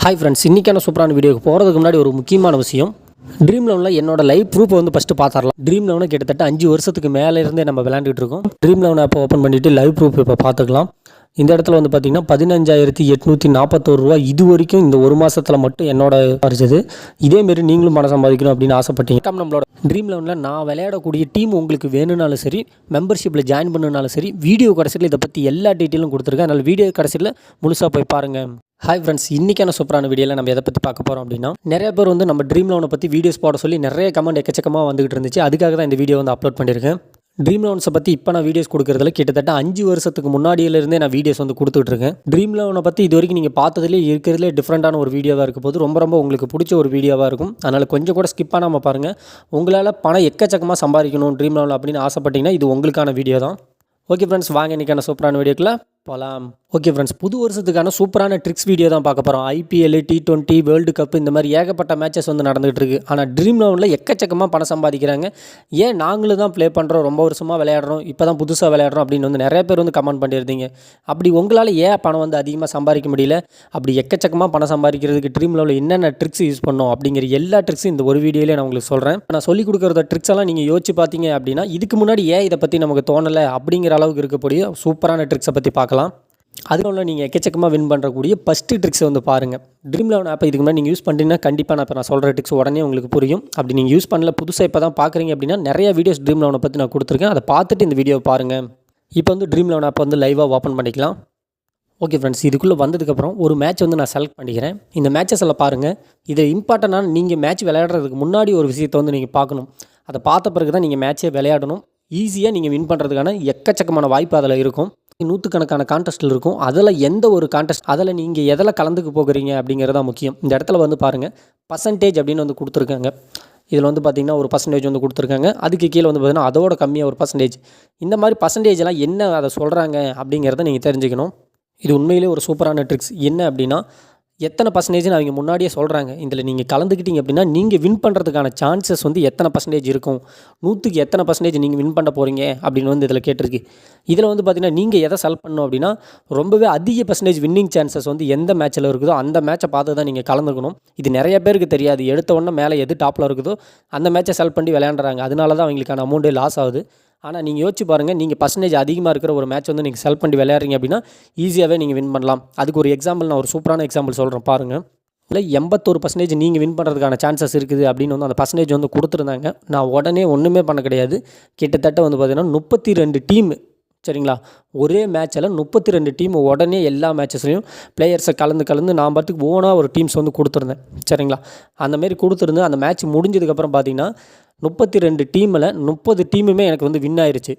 Hi friends, இன்றைக்கான சூப்பரான வீடியோக்கு போகிறதுக்கு முன்னாடி ஒரு முக்கியமான விஷயம். ட்ரீம் லெவனில் என்னோட லைவ் ப்ரூஃப் வந்து ஃபஸ்ட்டு பார்த்துடலாம். ட்ரீம் லெவனை கிட்டத்தட்ட 5 வருஷத்துக்கு மேலே இருந்தே நம்ம விளையாண்டுட்டு இருக்கோம். ட்ரீம் லெவனை அப்போ ஓப்பன் பண்ணிவிட்டு லைவ் ப்ரூஃப் இப்போ பார்த்துக்கலாம். இந்த இடத்துல வந்து பார்த்திங்கன்னா 15,841 ரூபா இது வரைக்கும் இந்த ஒரு மாதத்தில் மட்டும் என்னோட பறிச்சது. இதேமாரி நீங்களும் பணம் சம்பாதிக்கணும் அப்படின்னு ஆசைப்பட்டீங்க. நம்மளோட ட்ரீம் லெவனில் நான் விளையாடக்கூடிய டீம் உங்களுக்கு வேணும்னாலும் சரி, மெம்பர்ஷிப்பில் ஜாயின் பண்ணணுனாலும் சரி, வீடியோ கடைசியில் இதை பற்றி எல்லா டீட்டெயிலும் கொடுத்துருக்கேன். அதனால் வீடியோ கடைசியில் முழுசாக போய் பாருங்கள். ஹாய் ஃப்ரெண்ட்ஸ், இன்றைக்கான சூப்பரான வீடியோவில் நம்ம எதை பற்றி பார்க்க போகிறோம் அப்படின்னா, நிறைய பேர் வந்து நம்ம ட்ரீம் லோனை பற்றி வீடியோஸ் போட சொல்லி நிறைய கமெண்ட் எக்கச்சக்கமாக வந்துகிட்டு இருந்துச்சு. அதுக்காக தான் இந்த வீடியோ வந்து அப்லோட் பண்ணியிருக்கேன். ட்ரீம் லோன்ஸை பற்றி இப்போ நான் வீடியோஸ் கொடுக்குறதுல கிட்டத்தட்ட 5 வருஷத்துக்கு முன்னாடியிலேருந்தே நான் வீடியோஸ் வந்து கொடுத்துட்ருக்கேன். ட்ரீம் லோனை பற்றி இது வரைக்கும் நீங்கள் பார்த்ததுலேயே இருக்கிறதுலே டிஃப்ரெண்ட்டான ஒரு வீடியோவாக இருக்க போது ரொம்ப உங்களுக்கு பிடிச்ச ஒரு வீடியோவாக இருக்கும். அதனால் கொஞ்சம் கூட ஸ்கிப் பண்ணாமல் பாருங்கள். உங்களால் பணம் எக்கச்சக்கமாக சம்பாதிக்கணும் ட்ரீம் லோன் அப்படின்னு ஆசைப்பட்டீங்கன்னா இது உங்களுக்கான வீடியோ தான். ஓகே ஃப்ரெண்ட்ஸ், வாங்க இன்றைக்கான சூப்பரான வீடியோக்குள்ள போகலாம். ஓகே ஃப்ரெண்ட்ஸ், புது வருஷத்துக்கான சூப்பரான ட்ரிக்ஸ் வீடியோ தான் பார்க்க போகிறோம். IPLT20 வேர்ல்டு கப் இந்த மாதிரி ஏகப்பட்ட மேட்சஸ் வந்து நடந்துகிட்டு இருக்குது. ஆனால் ட்ரீம் லெவனில் எக்கச்சக்கமாக பணம் சம்பாதிக்கிறாங்க. ஏன் நாங்களும் தான் ப்ளே பண்ணுறோம், ரொம்ப வருஷமாக விளையாடுறோம், இப்போ தான் புதுசாக விளையாடுறோம் அப்படின்னு வந்து நிறைய பேர் வந்து கமெண்ட் பண்ணியிருந்தீங்க. அப்படி உங்களால் ஏன் பணம் வந்து அதிகமாக சம்பாதிக்க முடியல, அப்படி எக்கச்சக்கமாக பணம் சம்பாதிக்கிறதுக்கு ட்ரீம் லெவலில் என்னென்ன ட்ரிக்ஸ் யூஸ் பண்ணோம் அப்படிங்கிற எல்லா ட்ரிக்ஸும் இந்த ஒரு வீடியோவிலே நான் உங்களுக்கு சொல்கிறேன். நான் சொல்லிக் கொடுக்குற ட்ரிக்ஸ் எல்லாம் நீங்கள் யோசிச்சு பார்த்தீங்க அப்படின்னா இதுக்கு முன்னாடி ஏன் இதை பற்றி நமக்கு தோணலை அப்படிங்கிற அளவுக்கு இருக்கக்கூடிய சூப்பரான ட்ரிக்ஸை பற்றி பார்க்கலாம். அதுக்குள்ள நீங்கள் எக்கச்சக்கமாக வின் பண்ணுறக்கூடிய ஃபஸ்ட்டு ட்ரிக்ஸை வந்து பாருங்கள். ட்ரீம் லெவன் ஆப்பை இதுக்கு முன்னாடி நீங்கள் யூஸ் பண்ணிட்டீங்கன்னா கண்டிப்பாக நான் சொல்கிற ட்ரிக்ஸ் உடனே உங்களுக்கு புரியும். அப்படி நீங்கள் யூஸ் பண்ணல, புதுசாக இப்போ தான் பார்க்குறீங்க அப்படின்னா நிறைய வீடியோஸ் ட்ரீம் லெவனை பற்றி நான் கொடுத்துருக்கேன். அதை பார்த்துட்டு இந்த வீடியோவை பாருங்கள். இப்போ வந்து ட்ரீம் லெவன் ஆப்பை வந்து லைவாக ஓப்பன் பண்ணிக்கலாம். ஓகே ஃப்ரெண்ட்ஸ், இதுக்குள்ளே வந்ததுக்கப்புறம் ஒரு மேட்ச் வந்து நான் செலக்ட் பண்ணிக்கிறேன். இந்த மேட்சஸ் எல்லாம் பாருங்கள். இதை இம்பார்ட்டண்டான நீங்கள் மேட்ச் விளையாடுறதுக்கு முன்னாடி ஒரு விஷயத்தை வந்து நீங்கள் பார்க்கணும். அதை பார்த்த பிறகு தான் நீங்கள் மேட்ச்சே விளையாடணும். ஈஸியாக நீங்கள் வின் பண்ணுறதுக்கான எக்கச்சக்கமான வாய்ப்பு அதில் இருக்கும். நூற்றுக்கணக்கான கான்டெஸ்ட்டில் இருக்கும். அதில் எந்த ஒரு கான்டெஸ்ட், அதில் நீங்கள் எதில் கலந்துக்கு போகிறீங்க அப்படிங்கிறதா முக்கியம். இந்த இடத்துல வந்து பாருங்கள், பர்சன்டேஜ் அப்படின்னு வந்து கொடுத்துருக்காங்க. இதில் வந்து பார்த்திங்கன்னா ஒரு பர்சன்டேஜ் வந்து கொடுத்துருக்காங்க. அதுக்கு கீழே வந்து பார்த்திங்கன்னா அதோட கம்மியாக ஒரு பர்சன்டேஜ். இந்த மாதிரி பர்சன்டேஜெலாம் என்ன அதை சொல்கிறாங்க அப்படிங்கிறத நீங்கள் தெரிஞ்சுக்கணும். இது உண்மையிலே ஒரு சூப்பரான ட்ரிக்ஸ். என்ன அப்படின்னா, எத்தனை பர்சன்டேஜ்னு அவங்க முன்னாடியே சொல்கிறாங்க. இதில் நீங்கள் கலந்துக்கிட்டீங்க அப்படின்னா நீங்கள் வின் பண்ணுறதுக்கான சான்சஸ் வந்து எத்தனை பர்சன்டேஜ் இருக்கும், 100க்கு எத்தனை பர்சன்டேஜ் நீங்கள் வின் பண்ண போகிறீங்க அப்படின்னு வந்து இதில் கேட்டிருக்கு. இதில் வந்து பார்த்திங்கன்னா நீங்கள் எதை செலக்ட் பண்ணணும் அப்படின்னா, ரொம்பவே அதிக பர்சன்டேஜ் வின்னிங் சான்சஸ் வந்து எந்த மேட்ச்சில் இருக்குதோ அந்த மேட்சை பார்த்து தான் நீங்கள் கலந்துக்கணும். இது நிறைய பேருக்கு தெரியாது. எடுத்த உடனே மேலே எது டாப்பில் இருக்குதோ அந்த மேட்சை செலக்ட் பண்ணி விளையாண்டுறாங்க. அதனால தான் அவங்களுக்கான அமௌண்ட்டே லாஸ் ஆகுது. ஆனால் நீங்கள் யோசிச்சு பாருங்கள், நீங்கள் பர்சன்டேஜ் அதிகமாக இருக்கிற ஒரு மேட்ச் வந்து நீங்கள் செலக்ட் பண்ணி விளையாடுறீங்க அப்படின்னா ஈஸியாகவே நீங்கள் வின் பண்ணலாம். அதுக்கு ஒரு எக்ஸாம்பிள், நான் ஒரு சூப்பரான எக்ஸாம்பிள் சொல்கிறேன் பாருங்கள். இல்லை 81% நீங்கள் வின் பண்ணுறதுக்கான சான்சஸ் இருக்குது அப்படின்னு வந்து அந்த பர்சன்டேஜ் வந்து கொடுத்துருந்தாங்க. நான் உடனே ஒன்றுமே பண்ண கிடையாது. கிட்டத்தட்ட வந்து பார்த்திங்கன்னா 32 டீம், சரிங்களா, ஒரே மேட்சில் 32 டீம் உடனே எல்லா மேட்சஸ்லையும் பிளேயர்ஸை கலந்து நான் பார்த்துக்கு ஓனாக ஒரு டீம்ஸ் வந்து கொடுத்துருந்தேன். சரிங்களா, அந்தமாரி கொடுத்துருந்து அந்த மேட்ச் முடிஞ்சதுக்கப்புறம் பார்த்திங்கன்னா 32 டீமில் 30 டீமுமே எனக்கு வந்து வின் ஆயிடுச்சு.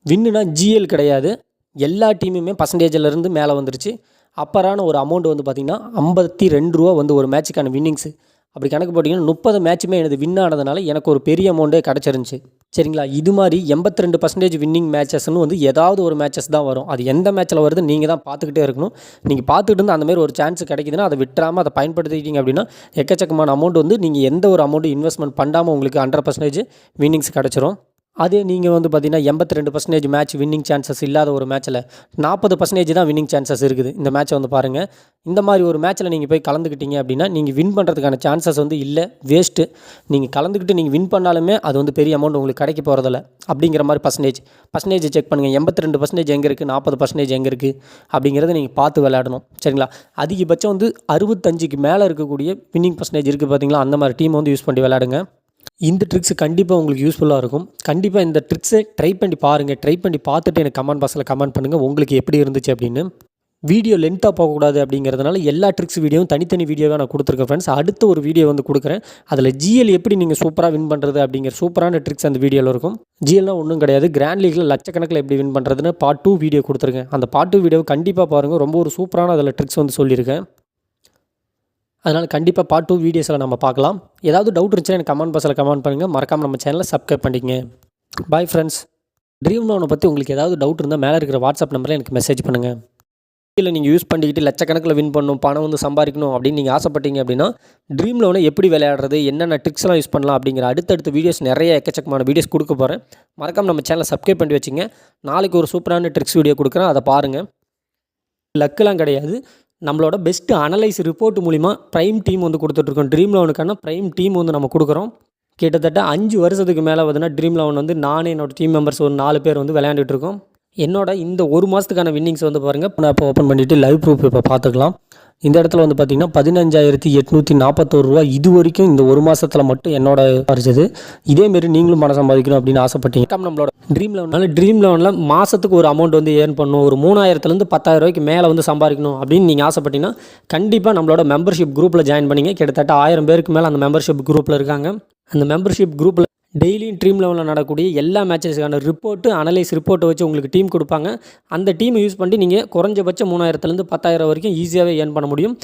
வின்னுனா GL கிடையாது, எல்லா டீமுமே பர்சன்டேஜிலேருந்து மேலே வந்துருச்சு. அப்பரான ஒரு அமௌண்ட் வந்து பார்த்திங்கன்னா 52 ரூபா வந்து ஒரு மேட்சுக்கான வின்னிங்ஸு. அப்படி கணக்கு போட்டிங்கன்னா 30 மேட்சுமே எனக்கு வின் ஆனதுனால எனக்கு ஒரு பெரிய அமௌண்ட்டே கிடச்சிருந்துச்சு. சரிங்களா, இது மாதிரி 82% வின்னிங் மேட்சஸ்ன்னு வந்து ஏதாவது ஒரு மேட்சஸ் தான் வரும். அது எந்த மேட்ச்சில் வருது நீங்கள் தான் பார்த்துக்கிட்டே இருக்கணும். நீங்கள் பார்த்துக்கிட்டு இருந்து அந்தமாரி ஒரு சான்ஸ் கிடைக்குதுன்னா அதை விட்டுறாமல் அதை பயன்படுத்திக்கிட்டீங்க அப்படின்னா எக்கச்சக்கமான அமௌண்ட் வந்து நீங்கள் எந்த ஒரு அமௌண்ட்டு இன்வெஸ்ட்மெண்ட் பண்ணாமல் உங்களுக்கு 100% வின்னிங்ஸ் கிடச்சிரும். அதே நீங்கள் வந்து பார்த்திங்கன்னா 82% மேட்ச் வின்னிங் சான்சஸ் இல்லாத ஒரு மேட்ச்சில் 40% தான் வின்னிங் சான்சஸ் இருக்குது. இந்த மேட்ச்சை வந்து பாருங்கள். இந்த மாதிரி ஒரு மேட்ச்சில் நீங்கள் போய் கலந்துக்கிட்டீங்க அப்படின்னா நீங்கள் வின் பண்ணுறதுக்கான சான்சஸ் வந்து இல்லை, வேஸ்ட்டு. நீங்கள் கலந்துக்கிட்டு நீங்கள் வின் பண்ணாலுமே அது வந்து பெரிய அமௌண்ட் உங்களுக்கு கிடைக்க போகிறதில்ல. அப்படிங்கிற மாதிரி பர்சன்டேஜ் செக் பண்ணுங்கள். 82% எங்கே இருக்குது, 40% எங்கே இருக்குது அப்படிங்கிறத நீங்கள் பார்த்து விளையாடணும். சரிங்களா, அதிகபட்சம் வந்து 65க்கு மேலே இருக்கக்கூடிய வின்னிங் பர்சன்டேஜ் இருக்குது பார்த்தீங்களா, அந்த மாதிரி டீம் வந்து யூஸ் பண்ணி விளையாடுங்க. இந்த ட்ரிக்ஸ் கண்டிப்பாக உங்களுக்கு யூஸ்ஃபுல்லாக இருக்கும். கண்டிப்பாக இந்த ட்ரிக்ஸை ட்ரை பண்ணி பாருங்கள். ட்ரை பண்ணி பார்த்துட்டு எனக்கு கமெண்ட் பாக்ஸில் கமெண்ட் பண்ணுங்கள் உங்களுக்கு எப்படி இருந்துச்சு அப்படின்னு. வீடியோ லென்த்தாக போகக்கூடாது அப்படிங்கிறதுனால எல்லா ட்ரிக்ஸ் வீடியோவும் தனித்தனி வீடியோவாக நான் கொடுத்துருக்கேன் ஃப்ரெண்ட்ஸ். அடுத்த ஒரு வீடியோ வந்து கொடுக்குறேன். அதில் GL எப்படி நீங்கள் சூப்பராக வின் பண்ணுறது அப்படிங்கிற சூப்பரான ட்ரிக்ஸ் அந்த வீடியோவில் இருக்கும். GLனால் ஒன்றும் கிடையாது, கிராண்ட் லீக்கில் லட்சக்கணக்கில் எப்படி வின் பண்ணுறதுன்னு பார்ட் 2 வீடியோ கொடுத்துருக்கேன். அந்த பார்ட் 2 வீடியோ கண்டிப்பாக பாருங்கள். ரொம்ப ஒரு சூப்பரான அதில் ட்ரிக்ஸ் வந்து சொல்லியிருக்கேன். அதனால் கண்டிப்பாக பார்ட் 2 வீடியோஸில் நம்ம பார்க்கலாம். ஏதாவது டவுட் இருந்துச்சுன்னா எனக்கு கமெண்ட் பாக்ஸில் கமெண்ட் பண்ணுங்கள். மறக்காமல் நம்ம சேனலை சப்ஸ்கிரைப் பண்ணிக்கங்க. Bye friends. ட்ரீம் லோனை பற்றி உங்களுக்கு ஏதாவது டவுட் இருந்தால் மேலே இருக்கிற வாட்ஸ்அப் நம்பரில் எனக்கு மெசேஜ் பண்ணுங்கள். இல்லை நீங்கள் யூஸ் பண்ணிக்கிட்டு லட்சக்கணக்கில் வின் பண்ணணும், பணம் வந்து சம்பாதிக்கணும் அப்படின்னு நீங்கள் ஆசைப்பட்டீங்க அப்படின்னா ட்ரீம் லோனை எப்படி விளையாடுறது, என்னென்ன ட்ரிக்ஸ்லாம் யூஸ் பண்ணலாம் அப்படிங்கிற அடுத்தடுத்த வீடியோஸ் நிறைய எக்கச்சக்கமான வீடியோஸ் கொடுக்க போகிறேன். மறக்காமல் நம்ம சேனலை சப்ஸ்கிரைப் பண்ணி வச்சுங்க. நாளைக்கு ஒரு சூப்பரான ட்ரிக்ஸ் வீடியோ கொடுக்குறேன், அதை பாருங்கள். லக்கெலாம் கிடையாது, நம்மளோட பெஸ்ட்டு அனலைஸ் ரிப்போர்ட் மூலிமா ப்ரைம் டீம் வந்து கொடுத்துட்ருக்கோம். ட்ரீம் லெவனுக்கான ப்ரைம் டீம் வந்து நம்ம கொடுக்குறோம். கிட்டத்தட்ட 5 வருஷத்துக்கு மேலே பார்த்தீங்கன்னா ட்ரீம் லெவன் வந்து நானே என்னோடய டீம் மெம்பர்ஸ் ஒரு 4 பேர் வந்து விளையாண்டுட்ருக்கோம். என்னோட இந்த ஒரு மாதத்துக்கான வின்னிங்ஸ் வந்து பாருங்கள். நான் இப்போ ஓப்பன் பண்ணிவிட்டு லைவ் ப்ரூஃப் இப்போ பார்த்துக்கலாம். இந்த இடத்துல வந்து பார்த்திங்கன்னா 15,841 ரூபா இது வரைக்கும் இந்த ஒரு மாதத்தில் மட்டும் என்னோட பறிச்சது. இதேமாரி நீங்களும் பணம் சம்பாதிக்கணும் அப்படின்னு ஆசைப்பட்டீங்க. நம்மளோட ட்ரீம் லெவனில் மாதத்துக்கு ஒரு அமௌண்ட் வந்து ஏர்ன் பண்ணணும், ஒரு 3,000லேருந்து 10,000 ரூபாய்க்கு மேலே வந்து சம்பாதிக்கணும் அப்படின்னு நீங்கள் ஆசைப்பட்டீங்கன்னா கண்டிப்பாக நம்மளோட மெம்பர்ஷிப் குரூப்பில் ஜாயின் பண்ணிங்க. கிட்டத்தட்ட 1000 பேருக்கு மேலே அந்த மெம்பர்ஷிப் குரூப்பில் இருக்காங்க. அந்த மெம்பர்ஷிப் குரூப்பில் டெய்லியும் ட்ரீம் லெவலில் நடக்கக்கூடிய எல்லா மேட்சஸ்க்கான ரிப்போர்ட்டு அனலைஸ் ரிப்போர்ட்டை வச்சு உங்களுக்கு டீம் கொடுப்பாங்க. அந்த டீமை யூஸ் பண்ணி நீங்கள் குறைஞ்சபட்சம் 3,000லேருந்து 10,000 வரைக்கும் ஈஸியாகவே ஏர்ன் பண்ண முடியும்.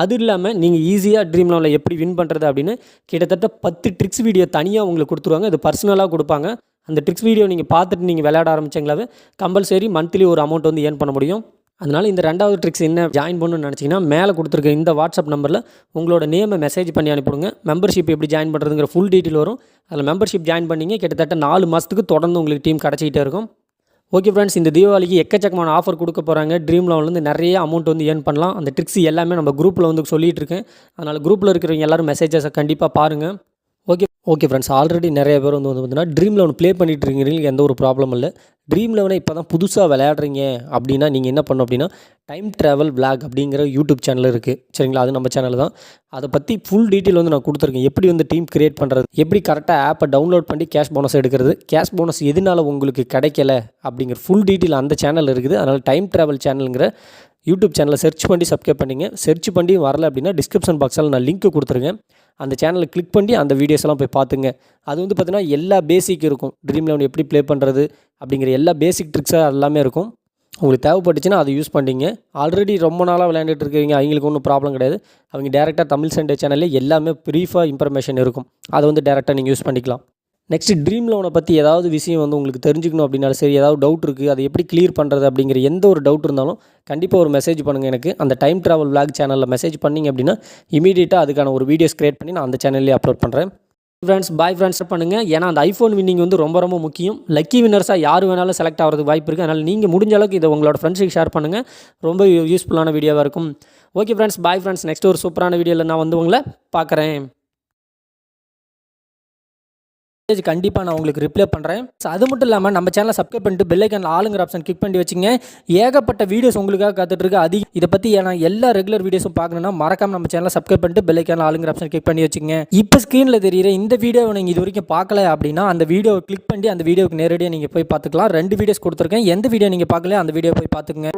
அது இல்லாமல் நீங்கள் ஈஸியாக ட்ரீம் லெவலில் எப்படி வின் பண்ணுறது அப்படின்னு கிட்டத்தட்ட 10 ட்ரிக்ஸ் வீடியோ தனியாக உங்களுக்கு கொடுத்துருவாங்க. அது பர்சனலாக கொடுப்பாங்க. அந்த ட்ரிக்ஸ் வீடியோ நீங்கள் பார்த்துட்டு நீங்கள் விளையாட ஆரம்பிச்சிங்களாவே கம்பல்சரி மந்த்லி ஒரு அமௌண்ட் வந்து ஏர்ன் பண்ண முடியும். அதனால் இந்த 2வது ட்ரிக்ஸ் என்ன ஜாயின் பண்ணணும்னு நினச்சிங்கன்னா மேலே கொடுத்துருக்க இந்த வாட்ஸ்அப் நம்பரில் உங்களோட நேமை மெசேஜ் பண்ணி அனுப்பிடுங்க. மெம்பர்ஷிப் எப்படி ஜாயின் பண்ணுறதுங்கிற ஃபுல் டீட்டெயில் வரும். அதில் மெம்பர்ஷிப் ஜாயின் பண்ணிங்க கிட்டத்தட்ட 4 மாதத்துக்கு தொடர்ந்து உங்களுக்கு டீம் கிடச்சிக்கிட்டே இருக்கும். ஓகே ஃப்ரெண்ட்ஸ், இந்த தீபாவளிக்கு எக்கச்சக்கமான ஆஃபர் கொடுக்க போகிறாங்க. ட்ரீம் லெவன்லேருந்து நிறைய அமௌண்ட் வந்து ஏர்ன் பண்ணலாம். அந்த ட்ரிக்ஸ் எல்லாமே நம்ம குரூப்பில் வந்து சொல்லிகிட்டு இருக்கேன். அதனால் குரூப்பில் இருக்கிறவங்க எல்லோரும் மெசேஜஸை கண்டிப்பாக பாருங்கள். ஓகே ஃப்ரெண்ட்ஸ், ஆல்ரெடி நிறைய பேர் வந்து பார்த்தீங்கன்னா ட்ரீம் லெவன் ப்ளே பண்ணிட்டு இருக்கீங்க, எந்த ஒரு ப்ராப்ளம் இல்லை. ட்ரீம் லெவனை இப்போ தான் புதுசாக விளையாடுறீங்க அப்படின்னா நீங்கள் என்ன பண்ணணும் அப்படின்னா டைம் ட்ராவல் விளாக் அப்படிங்கிற யூடியூப் சேனல் இருக்குது, சரிங்களா? அது நம்ம சேனல் தான். அதை பற்றி ஃபுல் டீட்டெயில் வந்து நான் கொடுத்துருக்கேன். எப்படி வந்து டீம் க்ரியேட் பண்ணுறது, எப்படி கரெக்டாக ஆப்பை டவுன்லோட் பண்ணி கேஷ் போனஸ் எடுக்கிறது, கேஷ் போனஸ் எதனால உங்களுக்கு கிடைக்கல அப்படிங்கிற ஃபுல் டீட்டெயில் அந்த சேனல் இருக்குது. அதனால் டைம் ட்ராவல் சேனலுங்கிற யூடியூப் சேனலை சர்ச் பண்ணி சப்ஸ்கிரைப் பண்ணிங்க. சர்ச் பண்ணி வரல அப்படின்னா டிஸ்கிரிப்ஷன் பாக்ஸில் நான் லிங்க் கொடுத்துருக்கேன். அந்த சேனலை கிளிக் பண்ணி அந்த வீடியோஸ் எல்லாம் போய் பார்த்துங்க. அது வந்து பார்த்தீங்கன்னா எல்லா பேசிக் இருக்கும். ட்ரீம் லெவன் எப்படி ப்ளே பண்ணுறது அப்படிங்கிற எல்லா பேசிக் ட்ரிக்ஸாக எல்லாமே இருக்கும். உங்களுக்கு தேவைப்பட்டுச்சுன்னா அதை யூஸ் பண்ணிங்க. ஆல்ரெடி ரொம்ப நாளாக விளையாண்டுட்டு இருக்கிறீங்க, அவங்களுக்கு ஒன்றும் ப்ராப்ளம் கிடையாது. அவங்க டேரெக்டாக தமிழ் சண்டே சேனலில் எல்லாமே ப்ரீஃபாக இன்ஃபர்மேஷன் இருக்கும். அதை வந்து டேரெக்டாக நீங்கள் யூஸ் பண்ணிக்கலாம். நெக்ஸ்ட் ட்ரீம் லெவனை பற்றி ஏதாவது விஷயம் வந்து உங்களுக்கு தெரிஞ்சுக்கணும் அப்படின்னாலும் சரி, ஏதாவது டவுட் இருக்குது, அதை எப்படி கிளியர் பண்ணுறது அப்படிங்கிற எந்த ஒரு டவுட் இருந்தாலும் கண்டிப்பாக ஒரு மெசேஜ் பண்ணுங்கள் எனக்கு. அந்த டைம் ட்ராவல் விளாக் சேனலில் மெசேஜ் பண்ணிங்க அப்படின்னா இமீடியட்டாக அதுக்கான ஒரு வீடியோஸ் க்ரியேட் பண்ணி நான் அந்த சேனல்லே அப்லோட் பண்ணுறேன். ஃப்ரெண்ட்ஸ், பாய் ஃப்ரெண்ட்ஸ் பண்ணுங்கள். ஏன்னா அந்த ஐஃபோன் வின்னிங் வந்து ரொம்ப ரொம்ப முக்கியம். லக்கி வின்னர்ஸாக யார் வேணாலும் செலக்ட் ஆகிறதுக்கு வாய்ப்பு இருக்குது. அதனால் நீங்கள் முடிஞ்ச அளவுக்கு இதை உங்களோட ஃப்ரெண்ட்ஸுக்கு ஷேர் பண்ணுங்கள். ரொம்ப யூஸ்ஃபுல்லான வீடியோவாக இருக்கும். Okay friends, bye friends. Next ஒரு சூப்பரான வீடியோவில் நான் வந்து உங்களை பார்க்குறேன். கண்டிப்பாக நான் உங்களுக்கு ரிப்ளை பண்ணுறேன். அது மட்டும் இல்லாமல் நம்ம சேனலை சப்ஸ்கிரைப் பண்ணிட்டு பெல் ஐக்கானில் ஆளுங்கிற ஆப்ஷன் கிளிக் பண்ணி வச்சுங்க. ஏகப்பட்ட வீடியோஸ் உங்களுக்காக காத்துட்ருக்கு. இதை பற்றி நான் எல்லா ரெகுலர் வீடியோஸும் பார்க்கணுன்னா மறக்காமல் நம்ம சேனலை சப்ஸ்கிரைப் பண்ணிட்டு பெல் ஐக்கானில் ஆளுங்கிற ஆப்ஷன் கிளிக் பண்ணி வச்சுங்க. இப்போ ஸ்க்ரீனில் தெரியுற இந்த வீடியோவை நீங்கள் இது வரைக்கும் பார்க்கல அப்படின்னா அந்த வீடியோவை கிளிக் பண்ணி அந்த வீடியோவுக்கு நேரடியாக நீங்கள் போய் பார்த்துக்கலாம். 2 வீடியோஸ் கொடுத்துருக்கேன். எந்த வீடியோ நீங்கள் பார்க்கல அந்த வீடியோ போய் பார்த்துக்குங்க.